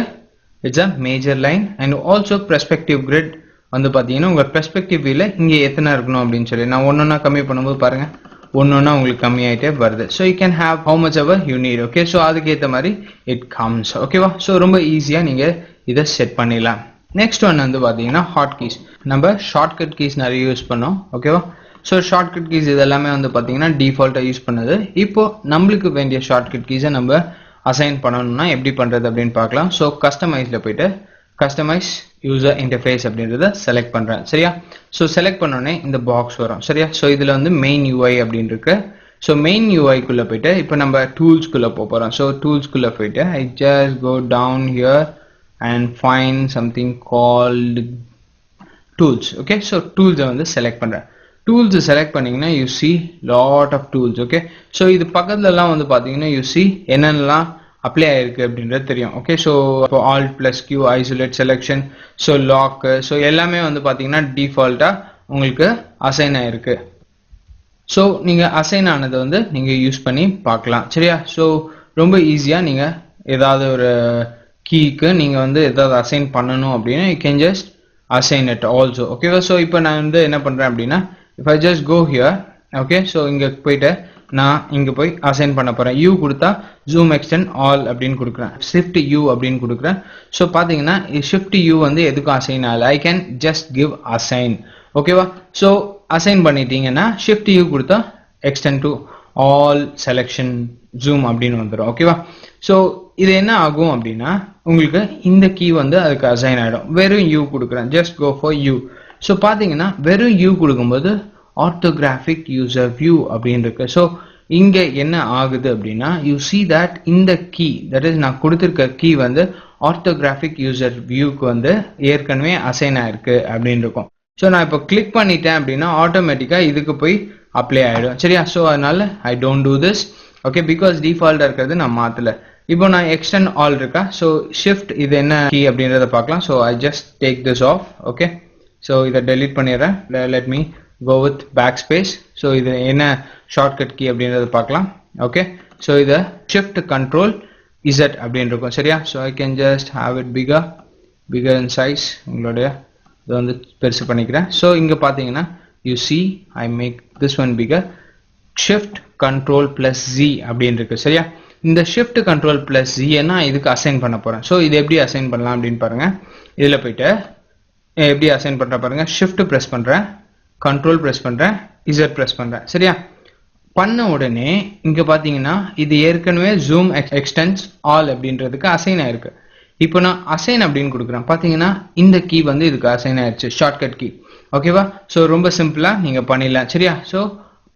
it's a major line. And also perspective grid வந்து பார்த்தீங்கன்னா உங்கள் பெர்ஸ்பெக்டிவ் வியூல இங்கே எத்தனை இருக்கணும் அப்படின்னு சொல்லி நான் ஒன்றொன்னா கம்மி பண்ணும்போது பாருங்க ஒன்றொன்னா உங்களுக்கு கம்மியாயிட்டே வருது. So you can have how much ever you need. Okay, so அதுக்கேற்ற மாதிரி இட் கம்ஸ். ஓகேவா? ஸோ ரொம்ப ஈஸியாக நீங்கள் இதை செட் பண்ணிடலாம். நெக்ஸ்ட் ஒன் வந்து பார்த்தீங்கன்னா ஹாட் கீஸ். நம்ம ஷார்ட்கட் கீஸ் நிறைய யூஸ் பண்ணோம். ஓகேவா? ஸோ ஷார்ட்கட் கீஸ் இது எல்லாமே வந்து பார்த்தீங்கன்னா டிஃபால்ட்டாக யூஸ் பண்ணது. இப்போ நம்மளுக்கு வேண்டிய ஷார்ட்கட் கீஸை நம்ம அசைன் பண்ணணும்னா எப்படி பண்ணுறது அப்படின்னு பார்க்கலாம். ஸோ கஸ்டமைஸில் போயிட்டு கஸ்டமைஸ் யூசர் இன்டர்ஃபேஸ் அப்படின்றத செலக்ட் பண்ணுறேன். சரியா? ஸோ செலக்ட் பண்ணோடனே இந்த பாக்ஸ் வரும். சரியா? ஸோ இதில் வந்து மெயின் யூஐ அப்படின்னு இருக்கு. ஸோ மெயின் யூஐக்குள்ளே போயிட்டு இப்போ நம்ம டூல்ஸ்குள்ளே போகிறோம். ஸோ டூல்ஸ்குள்ளே போயிட்டு I just go down here and find something called tools. Okay, so டூல்ஸை வந்து செலக்ட் பண்ணுறேன். டூல்ஸ் செலக்ட் பண்ணீங்கன்னா you see lot of tools. Okay, so இது பக்கத்துலலாம் வந்து பார்த்தீங்கன்னா யூ சி என்னென்னலாம் அப்ளை ஆயிருக்கு அப்படின்றது தெரியும். ஓகே, ஸோ இப்போ alt plus Q, isolate selection, so lock, so எல்லாமே வந்து பார்த்தீங்கன்னா டிஃபால்ட்டாக உங்களுக்கு அசைன் ஆயிருக்கு. ஸோ நீங்கள் அசைன் ஆனதை வந்து நீங்கள் யூஸ் பண்ணி பார்க்கலாம். சரியா? ஸோ ரொம்ப ஈஸியாக நீங்கள் ஏதாவது ஒரு கீக்கு நீங்கள் வந்து ஏதாவது அசைன் பண்ணணும் அப்படின்னா you can just assign it also. ஓகேவா? ஸோ இப்போ நான் வந்து என்ன பண்ணுறேன் அப்படின்னா if I just go here, okay, so இங்க போயிட்டு நான் இங்க போய் அசைன் பண்ண போறேன். U கொடுத்தா zoom extend all அப்படின்னு கொடுக்குறேன். shift U அப்படின்னு கொடுக்குறேன். ஸோ பார்த்தீங்கன்னா shift U வந்து எதுக்கும் அசைன் ஆகல. I can just give assign. ஓகேவா? ஸோ அசைன் பண்ணிட்டீங்கன்னா shift U கொடுத்தா extend to all selection zoom அப்படின்னு வந்துடும். ஓகேவா? ஸோ இது என்ன ஆகும் அப்படின்னா உங்களுக்கு இந்த கீ வந்து அதுக்கு அசைன் ஆகிடும். வெறும் U கொடுக்குறேன். just go for U. So பார்த்தீங்கன்னா வெறும் யூ கொடுக்கும்போது ஆர்த்தோகிராஃபிக் யூசர் வியூ அப்படின்னு இருக்கு. ஸோ இங்கே என்ன ஆகுது அப்படின்னா யூ சி தட் இந்த கீ தட் இஸ் நான் கொடுத்துருக்க கீ வந்து ஆர்த்தோகிராஃபிக் யூசர் வியூக்கு வந்து ஏற்கனவே அசைன் ஆயிருக்கு அப்படின்னு இருக்கும். ஸோ நான் இப்போ கிளிக் பண்ணிட்டேன் அப்படின்னா ஆட்டோமேட்டிக்காக இதுக்கு போய் அப்ளை ஆகிடும். சரியா? ஸோ அதனால I don't do this. Okay, because டிஃபால்ட்டாக இருக்கிறது நான் மாற்றலை. இப்போ நான் எக்ஸ்டெண்ட் ஆல் இருக்கா. ஸோ ஷிஃப்ட் இது என்ன கீ அப்படின்றத பார்க்கலாம். So I just take this off. Okay, so இதை டெலீட் பண்ணிடுறேன். Let me go with back space. So இது என்ன ஷார்ட்கட் கீ அப்படின்றத பார்க்கலாம். ஓகே, ஸோ இதை ஷிஃப்ட் கண்ட்ரோல் இசட் அப்படின்னு இருக்கும். சரியா? So I can just have it figure in size. உங்களுடைய இதை வந்து பெருசு பண்ணிக்கிறேன். ஸோ இங்கே பார்த்தீங்கன்னா you see I make this one figure. Shift control plus G அப்படின்னு இருக்கு. சரியா? இந்த ஷிஃப்ட் கண்ட்ரோல் பிளஸ் ஜி நான் இதுக்கு அசைன் பண்ண போகிறேன். ஸோ இது எப்படி அசைன் பண்ணலாம் அப்படின்னு பாருங்க. இதில் போயிட்டு எப்படி அசைன் பண்ற பாருங்க. ஷிஃப்ட் பிரஸ் பண்றேன், கண்ட்ரோல் பிரஸ் பண்றேன், இசட் பிரஸ் பண்றேன். சரியா? பண்ண உடனே இங்க பாத்தீங்கன்னா இது ஏற்கனவே ஜூம் எக்ஸ்டென்ஸ் ஆல் அப்படின்றதுக்கு அசைன் ஆயிருக்கு. இப்போ நான் அசைன் அப்படின்னு கொடுக்குறேன். பாத்தீங்கன்னா இந்த கீ வந்து இதுக்கு அசைன் ஆயிடுச்சு, ஷார்ட்கட் கீ. ஓகேவா? ஸோ ரொம்ப சிம்பிளா நீங்க பண்ணிடலாம். சரியா? ஸோ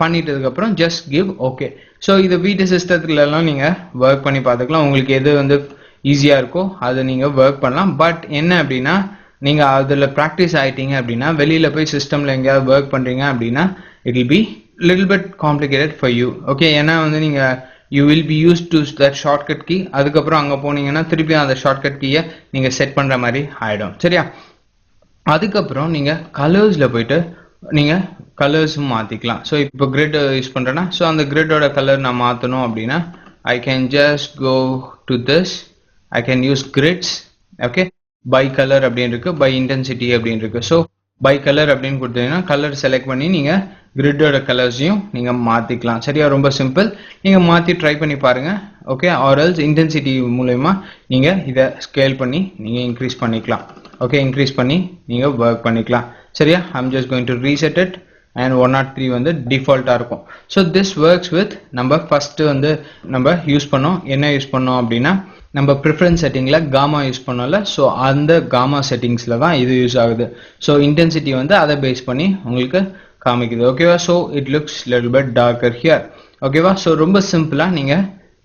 பண்ணிட்டதுக்கு அப்புறம் ஜஸ்ட் கிவ் ஓகே. ஸோ இது வீட்டு சிஸ்டத்துல எல்லாம் நீங்க ஒர்க் பண்ணி பார்த்துக்கலாம். உங்களுக்கு எது வந்து ஈஸியா இருக்கோ அதை நீங்க ஒர்க் பண்ணலாம். பட் என்ன அப்படின்னா நீங்க அதுல ப்ராக்டிஸ் ஆயிட்டீங்க அப்படின்னா வெளியில போய் சிஸ்டம்ல எங்கேயாவது ஒர்க் பண்றீங்க அப்படின்னா it will be little bit complicated for you. Okay, ஏன்னா வந்து நீங்க you will be use to that shortcut key. அதுக்கப்புறம் அங்க போனீங்கன்னா திருப்பி அந்த ஷார்ட்கட் கீயை நீங்க செட் பண்ற மாதிரி ஆயிடும். சரியா? அதுக்கப்புறம் நீங்க கலர்ஸ்ல போயிட்டு நீங்க கலர்ஸும் மாத்திக்கலாம். ஸோ இப்போ கிரிட் யூஸ் பண்றேன்னா ஸோ அந்த கிரிட்டோட கலர் நான் மாத்தணும் அப்படின்னா I can just go to this. I can use grids. Okay, by colour அப்படின்னு இருக்கு, பை இன்டென்சிட்டி அப்படின்னு இருக்கு. ஸோ பை கலர் அப்படின்னு கொடுத்தீங்கன்னா கலர் செலக்ட் பண்ணி நீங்க கிரிட்டோட கலர்ஸையும் நீங்க மாத்திக்கலாம். சரியா? ரொம்ப சிம்பிள். நீங்க மாத்தி ட்ரை பண்ணி பாருங்க. ஓகே, ஆர்எல்ஸ் இன்டென்சிட்டி மூலமா நீங்க இதை ஸ்கேல் பண்ணி நீங்க இன்க்ரீஸ் பண்ணிக்கலாம். ஓகே, இன்க்ரீஸ் பண்ணி நீங்க ஒர்க் பண்ணிக்கலாம். சரியா? I'm just going to reset it and 103 வந்து டிஃபால்ட்டா இருக்கும். ஸோ திஸ் ஒர்க்ஸ் வித் நம்ம ஃபர்ஸ்ட் வந்து நம்ம யூஸ் பண்ணோம். என்ன யூஸ் பண்ணோம் அப்படின்னா நம்ம ப்ரிஃபரன்ஸ் செட்டிங்ல காமா யூஸ் பண்ணோம்ல. ஸோ அந்த காமா செட்டிங்ஸ்ல தான் இது யூஸ் ஆகுது. ஸோ இன்டென்சிட்டி வந்து அதை பேஸ் பண்ணி உங்களுக்கு காமிக்குது. ஓகேவா? So it looks little bit darker here. ஓகேவா? ஸோ ரொம்ப சிம்பிளா நீங்க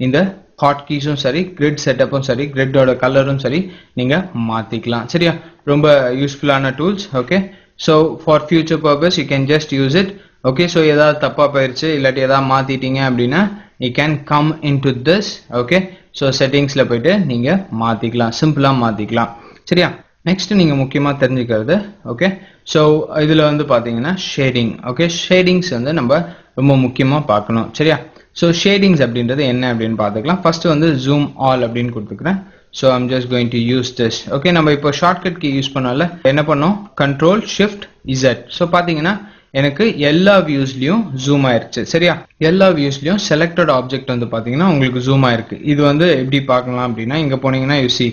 இந்த ஹாட் கீஸும் சரி, கிரிட் செட்டப்பும் சரி, கிரிட்டோட கலரும் சரி நீங்க மாத்திக்கலாம். சரியா? ரொம்ப யூஸ்ஃபுல்லான tools. Okay, so for future purpose you can just use it. Okay so ஏதாவது தப்பாக போயிடுச்சு இல்லாட்டி ஏதாவது மாற்றிட்டீங்க அப்படின்னா you can come into this. Okay so செட்டிங்ஸில் போயிட்டு நீங்கள் மாற்றிக்கலாம், சிம்பிளாக மாற்றிக்கலாம். சரியா? நெக்ஸ்ட் நீங்கள் முக்கியமாக தெரிஞ்சுக்கிறது ஓகே ஸோ இதில் வந்து பார்த்தீங்கன்னா ஷேடிங். ஓகே ஷேடிங்ஸ் வந்து நம்ம ரொம்ப முக்கியமாக பார்க்கணும். சரியா? ஸோ ஷேடிங்ஸ் அப்படின்றது என்ன அப்படின்னு பார்த்துக்கலாம். ஃபர்ஸ்ட் வந்து ஜூம் ஆல் அப்படின்னு கொடுத்துக்கிறேன். So I'm just going to use this. Okay நம்ம இப்போ ஷார்ட்கட் கீ யூஸ் பண்ணால என்ன பண்ணோம், கண்ட்ரோல் ஷிஃப்ட் இசட். ஸோ பார்த்தீங்கன்னா எனக்கு எல்லா வியூஸ்லயும் ஜூம் ஆயிருச்சு. சரியா? எல்லா வியூஸ்லயும் செலக்டட் ஆப்ஜெக்ட் வந்து பாத்தீங்கன்னா உங்களுக்கு ஜூம் ஆயிருக்கு. இது வந்து எப்படி பார்க்கலாம் அப்படின்னா இங்க போனீங்கன்னா you see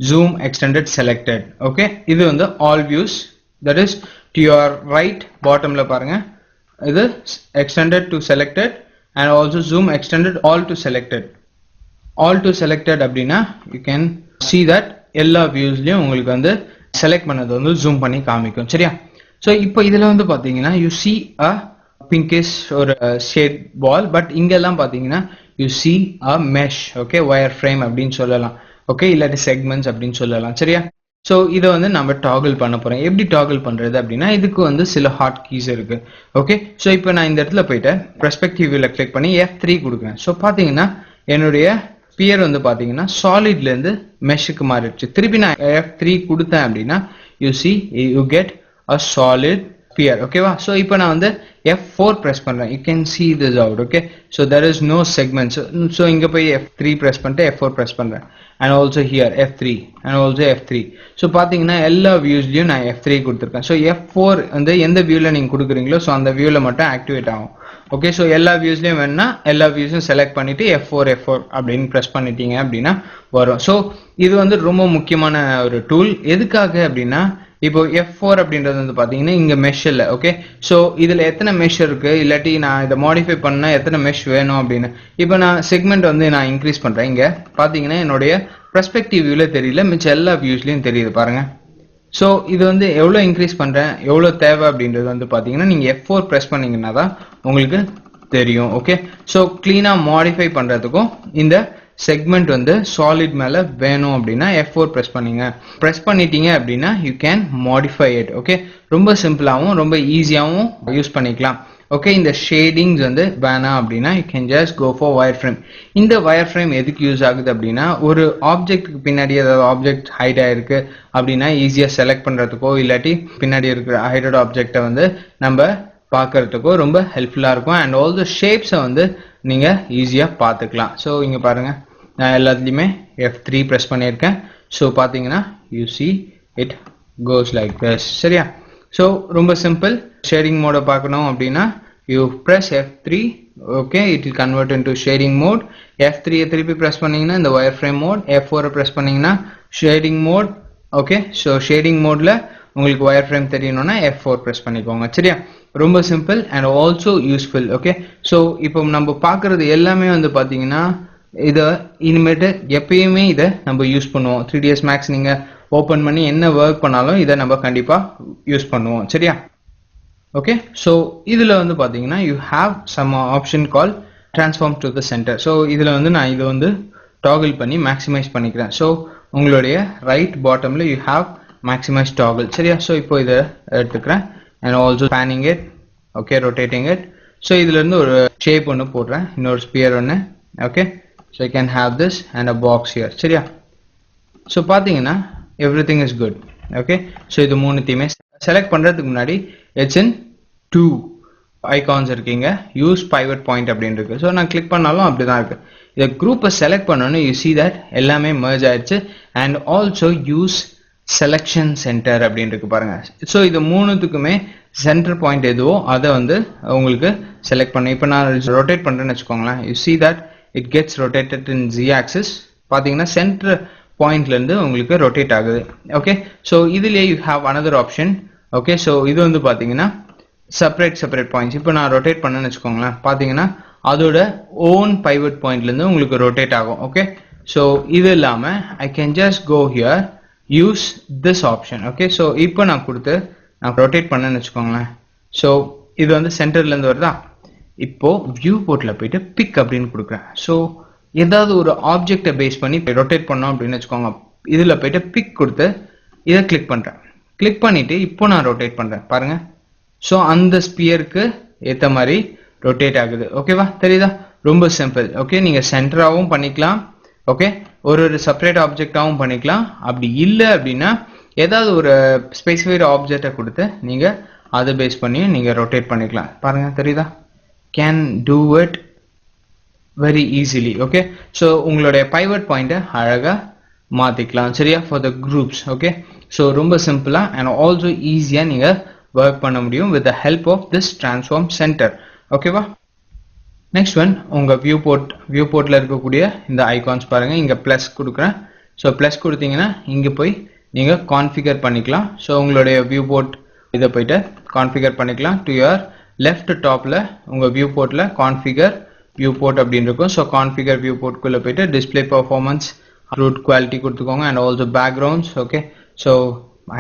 zoom extended selected. Okay இது வந்து all views, that is to your right bottomல பாருங்க இது extended to selected and also zoom extended all to selected. all to selected அப்படின்னா you can see that எல்லா வியூஸ்லயும் உங்களுக்கு வந்து செலக்ட் பண்ணது வந்து ஜூம் பண்ணி காமிக்கும். சரியா? ஸோ இப்போ இதில் வந்து பார்த்தீங்கன்னா யூ சி அ பிங்கிஷ் ஒரு ஷேட் பால், பட் இங்கெல்லாம் பார்த்தீங்கன்னா you C a mesh. Okay wire frame அப்படின்னு சொல்லலாம். ஓகே இல்லாட்டி செக்மெண்ட்ஸ் அப்படின்னு சொல்லலாம். சரியா? ஸோ இதை வந்து நம்ம டாகிள் பண்ண போகிறோம். எப்படி டாகிள் பண்ணுறது அப்படின்னா இதுக்கு வந்து சில ஹாட் கீஸ் இருக்கு. ஓகே ஸோ இப்போ நான் இந்த இடத்துல போயிட்டு பெர்ஸ்பெக்டிவ் வியூவில் கிளிக் பண்ணி F3 கொடுக்குறேன். ஸோ பார்த்தீங்கன்னா என்னுடைய ஸ்பியர் வந்து பார்த்தீங்கன்னா சாலிட்லேருந்து மெஷ்ஷுக்கு மாறிடுச்சு. திருப்பி நான் F3 கொடுத்தேன் அப்படின்னா you see you get a solid sphere. ஓகேவா? ஸோ இப்போ நான் வந்து F4 press பண்றேன். you can see this out. okay so there is no segments. So இங்க போய் F3 press பண்ணிட்டு F4 press பண்றேன். and also here F3 and also F3. So பாத்தீங்கன்னா எல்லா வியூஸ்லயும் நான் F3 கொடுத்துருக்கேன். ஸோ F4 வந்து எந்த வியூல நீங்க கொடுக்குறீங்களோ ஸோ அந்த வியூல மட்டும் ஆக்டிவேட் ஆகும். ஓகே ஸோ எல்லா வியூஸ்லயும் வேணும்னா எல்லா வியூஸும் செலக்ட் பண்ணிட்டு F4 அப்படின்னு ப்ரெஸ் பண்ணிட்டீங்க அப்படின்னா வரும். ஸோ இது வந்து ரொம்ப முக்கியமான ஒரு டூல். எதுக்காக அப்படின்னா இப்போ F4 அப்படின்றது வந்து பாத்தீங்கன்னா இங்க மெஷ் இல்ல. ஓகே ஸோ இதுல எத்தனை மெஷ் இருக்கு இல்லாட்டி நான் இதை மாடிஃபை பண்ணா எத்தனை மெஷ் வேணும் அப்படின்னு இப்போ நான் செக்மெண்ட் வந்து நான் இன்க்ரீஸ் பண்றேன். இங்க பாத்தீங்கன்னா என்னுடைய பெர்ஸ்பெக்டிவ் வியூல தெரியல, மிச்சம் எல்லா வியூஸ்லயும் தெரியுது பாருங்க. ஸோ இது வந்து எவ்வளோ இன்க்ரீஸ் பண்றேன் எவ்வளோ தேவை அப்படின்றது வந்து பாத்தீங்கன்னா நீங்க F4 ப்ரெஸ் பண்ணீங்கன்னா தான் உங்களுக்கு தெரியும். ஓகே ஸோ கிளீனா மாடிஃபை பண்றதுக்கும் இந்த செக்மெண்ட் வந்து சாலிட் மேல வேணும் அப்படின்னா F4 ப்ரெஸ் பண்ணிட்டீங்க அப்படின்னா you can modify it. Okay ரொம்ப சிம்பிளாகவும் ரொம்ப ஈஸியாகவும் யூஸ் பண்ணிக்கலாம். ஓகே இந்த ஷேடிங்ஸ் வந்து வேணாம் அப்படின்னா you can just go for wire frame. இந்த வயர் ஃப்ரேம் எதுக்கு யூஸ் ஆகுது அப்படின்னா ஒரு ஆப்ஜெக்ட்டுக்கு பின்னாடி ஏதாவது ஆப்ஜெக்ட் ஹைட் ஆயிருக்கு அப்படின்னா ஈஸியா செலக்ட் பண்றதுக்கோ இல்லாட்டி பின்னாடி இருக்கிற ஹைடட் ஆப்ஜெக்டை வந்து நம்ம பார்க்கறதுக்கோ ரொம்ப ஹெல்ப்ஃபுல்லா இருக்கும். அண்ட் ஆல் த ஷேப்ஸை வந்து நீங்க ஈஸியா பார்த்துக்கலாம். ஸோ இங்க பாருங்க நான் எல்லாத்துலயுமே F3 ப்ரெஸ் பண்ணியிருக்கேன். ஸோ பார்த்தீங்கன்னா you see it goes like this. சரியா? ஸோ ரொம்ப சிம்பிள். ஷேடிங் மோடை பார்க்கணும் அப்படின்னா you press F3. Okay it will convert into shading mode. F3 திருப்பி ப்ரெஸ் பண்ணீங்கன்னா இந்த wire frame mode. F4 press பண்ணீங்கன்னா shading mode. Okay so shading மோட்ல உங்களுக்கு வயர் ஃப்ரேம் தெரியணும்னா F4 ப்ரெஸ் பண்ணிக்கோங்க. சரியா? ரொம்ப simple and also useful. Okay so இப்போ நம்ம பார்க்கறது எல்லாமே வந்து பார்த்தீங்கன்னா இதை இனிமேட்டு எப்பயுமே இதை நம்ம யூஸ் பண்ணுவோம். 3ds Max நீங்க ஓப்பன் பண்ணி என்ன ஒர்க் பண்ணாலும் இதை நம்ம கண்டிப்பா யூஸ் பண்ணுவோம். சரியா? ஓகே ஸோ இதுல வந்து பார்த்தீங்கன்னா you have some option call transform to the centre. So இதுல வந்து நான் இதை வந்து டாகிள் பண்ணி மேக்ஸிமைஸ் பண்ணிக்கிறேன். ஸோ உங்களுடைய ரைட் பாட்டம்ல யூ ஹாவ் மேக்ஸிமைஸ் டாகிள். சரியா? ஸோ இப்போ இதை எடுத்துக்கிறேன் and also panning it. okay rotating it. so இதுல இருந்து ஒரு ஷேப் ஒன்று போடுறேன், இன்னொரு ஸ்பியர் ஒன்று. okay so I can have this and a box here. சரியா? so பாத்தீங்கன்னா everything is good. okay so இது மூணுத்தையுமே செலக்ட் பண்றதுக்கு முன்னாடி it's in 2 icons இருக்கீங்க. use pivot point அப்படின்னு இருக்கு. so நான் கிளிக் பண்ணாலும் அப்படிதான் இருக்கு. இந்த குரூப்பை செலக்ட் பண்ணோன்னு you see that எல்லாமே merge ஆயிடுச்சு. and also use selection centre அப்படின்னு இருக்கு பாருங்க. ஸோ இது மூணுத்துக்குமே சென்டர் பாயிண்ட் எதுவோ அதை வந்து உங்களுக்கு செலக்ட் பண்ண. இப்போ நான் ரொட்டேட் பண்றேன்னு வச்சுக்கோங்களேன். You see that it gets rotated in Z axis. பாத்தீங்கன்னா சென்டர் பாயிண்ட்ல இருந்து உங்களுக்கு ரொட்டேட் ஆகுது. ஓகே ஸோ இதுலயே you have another option. Okay so இது வந்து பாத்தீங்கன்னா செப்பரேட் பாயிண்ட்ஸ். இப்போ நான் ரொட்டேட் பண்ணேன்னு வச்சுக்கோங்களேன். பாத்தீங்கன்னா அதோட ஓன் பைவட் பாயிண்ட்ல இருந்து உங்களுக்கு ரொட்டேட் ஆகும். ஓகே ஸோ இது இல்லாம I can just go here use this option. Okay so இப்போ நான் கொடுத்து நான் ரொட்டேட் பண்ணேன்னு வச்சுக்கோங்களேன். ஸோ இது வந்து சென்டர்ல இருந்து வருதா. இப்போ வியூ போர்ட்ல போயிட்டு பிக் அப்படின்னு கொடுக்குறேன். ஸோ ஏதாவது ஒரு ஆப்ஜெக்டை பேஸ் பண்ணி ரொட்டேட் பண்ணோம் அப்படின்னு வச்சுக்கோங்க. இதுல போயிட்டு பிக் கொடுத்து இதை கிளிக் பண்றேன். கிளிக் பண்ணிட்டு இப்போ நான் ரொட்டேட் பண்றேன் பாருங்க. ஸோ அந்த ஸ்பியருக்கு ஏற்ற மாதிரி ரொட்டேட் ஆகுது. ஓகேவா, தெரியுதா? ரொம்ப சிம்பிள். ஓகே, நீங்கள் சென்டராகவும் பண்ணிக்கலாம். ஓகே, ஒரு செப்பரேட் ஆப்ஜெக்டாகவும் பண்ணிக்கலாம். அப்படி இல்லை அப்படின்னா ஏதாவது ஒரு ஸ்பெசிஃபைடு ஆப்ஜெக்டை கொடுத்து நீங்கள் அதை பேஸ் பண்ணி நீங்கள் ரொட்டேட் பண்ணிக்கலாம். பாருங்க, தெரியுதா? Can do it very easily. Okay, so உங்களுடைய பைவட் பாயிண்ட்டை அழகாக மாற்றிக்கலாம். சரியா, for the groups. Okay, so ரொம்ப சிம்பிளாக அண்ட் ஆல்சோ ஈஸியாக நீங்கள் ஒர்க் பண்ண முடியும் with the help of this transform centre. ஓகேவா? நெக்ஸ்ட் ஒன், உங்கள் வியூ போர்ட்டில் இருக்கக்கூடிய இந்த ஐகான்ஸ் பாருங்கள். இங்கே ப்ளஸ் கொடுக்குறேன். ஸோ ப்ளஸ் கொடுத்தீங்கன்னா இங்கே போய் நீங்கள் கான்ஃபிகர் பண்ணிக்கலாம். ஸோ உங்களுடைய வியூ போர்ட் இதை போய்ட்டு கான்ஃபிகர் பண்ணிக்கலாம். டு யுவர் லெஃப்ட் டாப்பில் உங்கள் வியூ போர்ட்டில் கான்ஃபிகர் வியூ போர்ட் அப்படின்னு இருக்கும். ஸோ கான்ஃபிகர் வியூ போர்ட்குள்ளே போய்ட்டு டிஸ்பிளே பர்ஃபார்மன்ஸ், ரூட் குவாலிட்டி கொடுத்துக்கோங்க and also backgrounds. Okay, so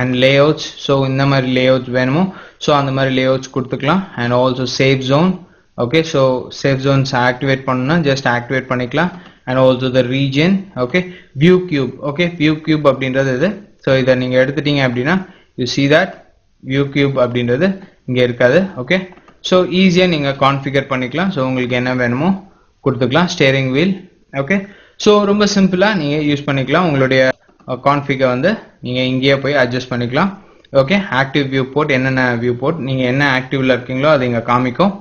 and layouts. So இந்த மாதிரி லேஅவுட்ஸ் வேணுமோ ஸோ அந்த மாதிரி லேஅவுட்ஸ் கொடுத்துக்கலாம். And also safe zone. Okay, so safe zones activate பண்ணணும்னா ஜஸ்ட் ஆக்டிவேட் பண்ணிக்கலாம். And also the region. Okay, view cube. Okay, view cube அப்படின்றது இது. ஸோ இதை நீங்கள் எடுத்துட்டீங்க அப்படின்னா you see that view cube அப்படின்றது இங்கே இருக்காது. ஓகே, ஸோ ஈஸியாக நீங்கள் கான்ஃபிகர் பண்ணிக்கலாம். ஸோ உங்களுக்கு என்ன வேணுமோ கொடுத்துக்கலாம். Steering wheel. ஓகே, ஸோ ரொம்ப சிம்பிளாக நீங்கள் யூஸ் பண்ணிக்கலாம். உங்களுடைய கான்ஃபிகை வந்து நீங்கள் இங்கேயே போய் அட்ஜஸ்ட் பண்ணிக்கலாம். ஓகே, ஆக்டிவ் வியூ போர்ட், என்னென்ன வியூ போர்ட் நீங்கள் என்ன ஆக்டிவில் இருக்கீங்களோ அது இங்கே காமிக்கும்.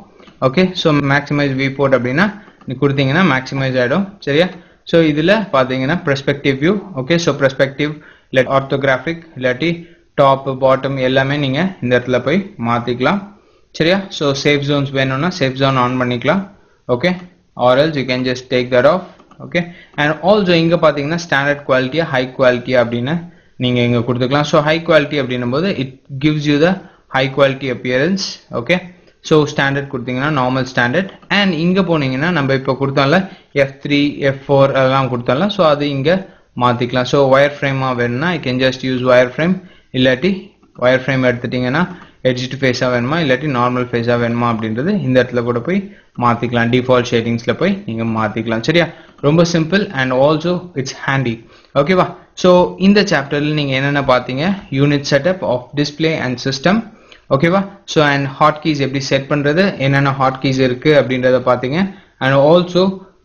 Okay, so maximise view port அப்படின்னா நீ கொடுத்தீங்கன்னா மேக்ஸிமைஸ் ஆகிடும். சரியா? ஸோ இதில் பார்த்தீங்கன்னா perspective view. Okay, so perspective இல்லை ஆர்த்தோகிராஃபிக் இல்லாட்டி டாப் பாட்டம் எல்லாமே நீங்கள் இந்த இடத்துல போய் மாற்றிக்கலாம். சரியா? ஸோ சேஃப் ஜோன்ஸ் வேணும்னா சேஃப் ஜோன் ஆன் பண்ணிக்கலாம். Okay, or else you can just take that off. Okay, and also இங்கே பார்த்தீங்கன்னா ஸ்டாண்டர்ட் குவாலிட்டியா ஹை குவாலிட்டியா அப்படின்னு நீங்கள் இங்கே கொடுத்துக்கலாம். ஸோ ஹை குவாலிட்டி அப்படின்னும் போது it gives you the high quality appearance. Okay, so standard கொடுத்தீங்கன்னா நார்மல் ஸ்டாண்டர்ட். அண்ட் இங்கே போனீங்கன்னா நம்ம இப்போ கொடுத்தால F3 F4 அதெல்லாம் கொடுத்தால ஸோ அது இங்கே மாற்றிக்கலாம். ஸோ ஒயர் ஃப்ரேமாக வேணும்னா ஐ can just use wire frame. இல்லாட்டி ஒயர் ஃப்ரேம் எடுத்துட்டிங்கன்னா எட்ஜ் டு ஃபேஸாக வேணுமா இல்லாட்டி நார்மல் ஃபேஸாக வேணுமா அப்படின்றது இந்த இடத்துல கூட போய் மாற்றிக்கலாம். டிஃபால்ட் ஷேடிங்ஸில் போய் நீங்கள் மாற்றிக்கலாம். சரியா? ரொம்ப simple and also it's handy. ஓகேவா? ஸோ இந்த சாப்டரில் நீங்கள் என்னென்ன பார்த்தீங்க? Unit setup of display and system. ஓகேவா? ஸோ அண்ட் ஹாட் கீஸ் எப்படி செட் பண்ணுறது, என்னென்ன ஹாட் கீஸ் இருக்குது அப்படின்றத பார்த்தீங்க. And also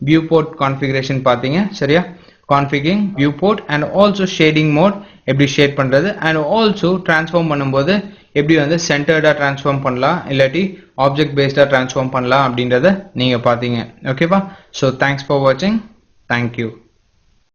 view port configuration பார்த்தீங்க. சரியா? Configuring view port and also shading mode எப்படி ஷேட் பண்ணுறது அண்ட் ஆல்சோ ட்ரான்ஸ்ஃபார்ம் பண்ணும்போது எப்படி வந்து சென்டர்டாக ட்ரான்ஸ்ஃபார்ம் பண்ணலாம் இல்லாட்டி ஆப்ஜெக்ட் பேஸ்டாக ட்ரான்ஸ்ஃபார்ம் பண்ணலாம் அப்படின்றத நீங்கள் பார்த்தீங்க. ஓகேவா? ஸோ தேங்க்ஸ் ஃபார் வாட்சிங். தேங்க்யூ.